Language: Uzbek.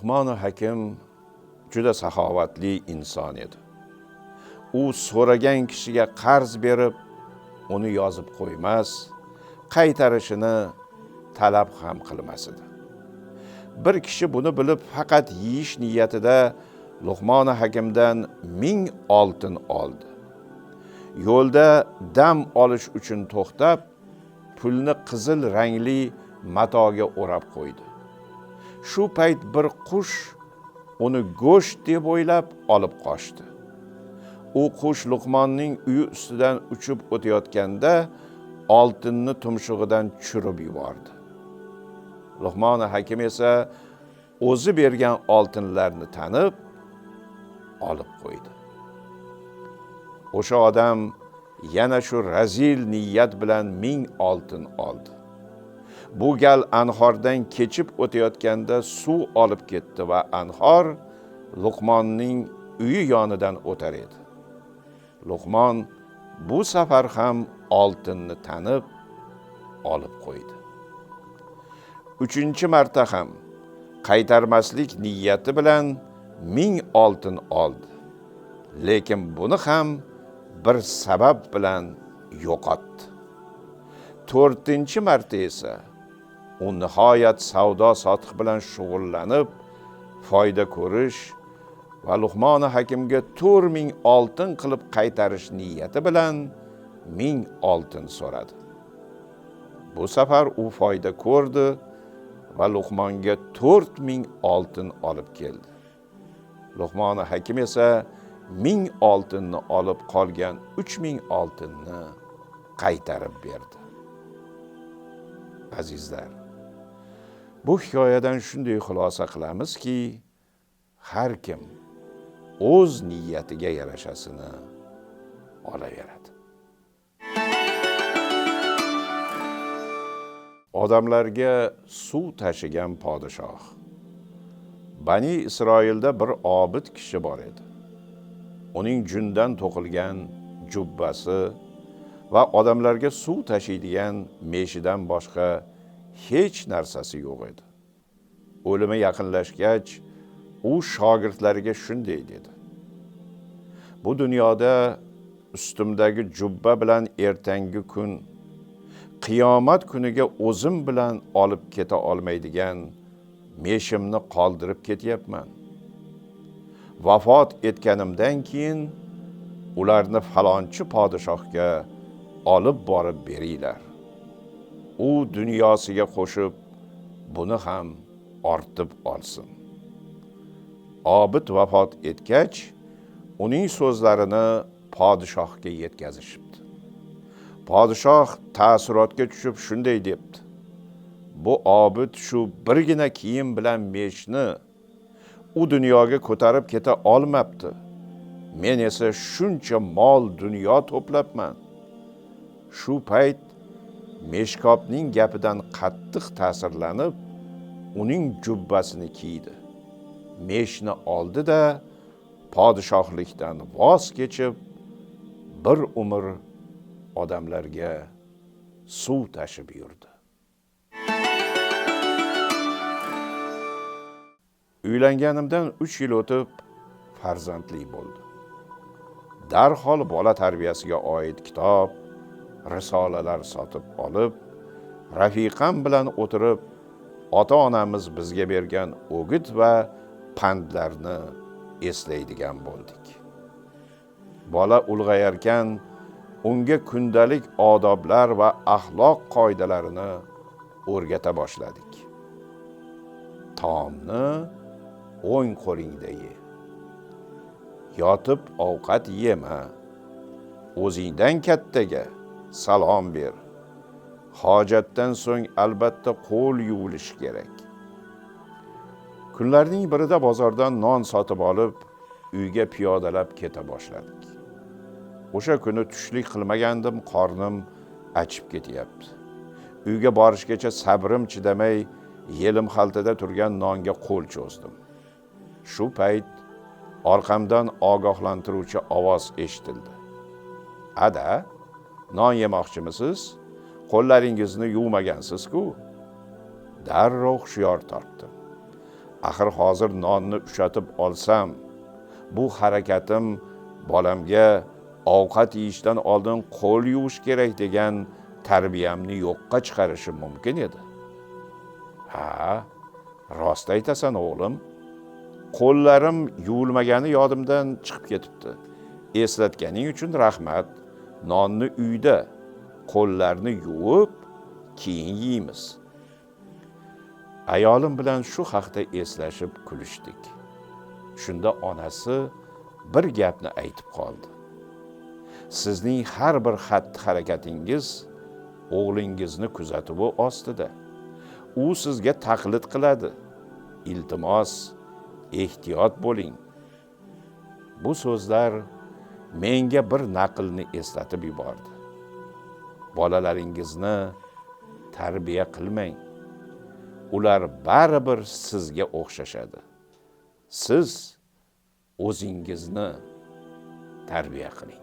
Luqmon Hakim juda saxovatli inson edi. U so'ragan kishiga qarz berib, uni yozib qo'ymas, qaytarishini talab ham qilmas edi. Bir kishi buni bilib faqat yeyish niyatida Luqmon Hakimdan 1000 oltin oldi. Yo'lda dam olish uchun to'xtab, pulni qizil rangli matoga o'rab qo'ydi. Shu payt bir qush uni go'sht deb o'ylab olib qochdi. U qush Luqmonning uyi ustidan uchib o'tayotganda oltinni tumshug'idan tushirib yubordi. Luqmon Hakim esa o'zi bergan oltinlarni tanib olib qo'ydi. O'sha odam yana shu razil niyat bilan 1000 oltin oldi. Bu gal anhordan kechib o'tayotganda suv olib ketdi va anhor Luqmonning uyi yonidan o'tar edi. Luqmon bu safar ham oltinni tanib olib qo'ydi. 3-chi marta ham qaytarmaslik niyati bilan 1000 oltin oldi. Lekin buni ham bir sabab bilan yo'qotdi. 4-chi marta esa u nihoyat savdo sotiq bilan shug'ullanib, foyda ko'rish va Luqmon Hakimga 4000 oltin qilib qaytarish niyati bilan 1000 oltin so'radi. Bu safar u foyda ko'rdi va Luqmonga 4000 oltin olib keldi. Luqmon Hakim esa 1000 oltinni olib qolgan 3000 oltinni qaytarib berdi. Azizlar, bu hikoyadan shunday xulosa qilamizki, har kim o'z niyatiga yarashasini olaveradi. Odamlarga suv tashigan podshoh. Bani Isroilda bir obid kishi bor edi. Uning jundan to'qilgan jubbasi va odamlarga suv tashiydigan meshidan boshqa hech narsasi yo'q edi. O'limi yaqinlashgach, u shogirdlariga shunday dedi: Bu dunyoda ustimdagi jubba bilan ertangi kun, qiyomat kuniga o'zim bilan olib keta olmaydigan meshimni qoldirib ketyapman. Vafot etganimdan keyin ularni falonchi podshohga olib borib beringlar. U dunyosiga qo'shib, buni ham ortib olsin. Obid vafot etgach, uning so'zlarini podshohga yetkazishibdi. Podshoh ta'sirotga tushib shunday debdi: Bu obid shu birgina kiyim bilan meshni u dunyoga ko'tarib keta olmabdi. Men esa shuncha mol dunyo to'plabman. Shu payt meshkobning gapidan qattiq ta'sirlanib, uning jubbasini kiydi. Meshni oldi-da, podshohlikdan voz kechib, bir umr odamlarga suv tashib yurdi. Uylanganimdan 3 yil o'tib farzandli bo'ldi. Darhol bola tarbiyasiga oid kitob, risolalar sotib olib, rafiqam bilan o'tirib, ota-onamiz bizga bergan o'git va pandlarni eslaydigan bo'ldik. Bola ulg'ayarkan, unga kundalik odoblar va axloq qoidalarini o'rgata boshladik. Taomni o'ng qo'lingda ye. Yotib ovqat yema. O'zingdan kattaga salom ber. Hojatdan so'ng albatta qo'l yuvilish kerak. Kunlarning birida bozordan non sotib olib, uyga piyodalab keta boshladik. O'sha kuni tushlik qilmagandim, qornim achib ketyapti. Uyga borishgacha sabrim chidamay, yelim xaltada turgan nonga qo'l cho'zdim. Shu payt orqamdan ogohlantiruvchi ovoz eshitildi. Ada, non yemoqchimisiz? Qo'llaringizni yuvmagansiz-ku. Darrov hushyor tortdim. Axir hozir nonni ushatib olsam, bu harakatim bolamga ovqat yeyishdan oldin qo'l yuvish kerak degan tarbiyamni yo'qqa chiqarishi mumkin edi. Ha, rost aytasan o'g'lim. Qo'llarim yuvilmagani yodimdan chiqib ketibdi. Eslatganing uchun rahmat. Nonni uyda qo'llarni yuvib, keyin yeymiz. Ayolim bilan shu haqda eslashib kulishdik. Shunda onasi bir gapni aytib qoldi. Sizning har bir xatti-harakatingiz o'g'lingizni kuzatuvi ostida. U sizga taqlid qiladi. Iltimos, ehtiyot bo'ling. Bu so'zlar menga bir naqlni eslatib yubordi. Bolalaringizni tarbiya qilmang. Ular baribir sizga o'xshashadi. Siz o'zingizni tarbiya qiling.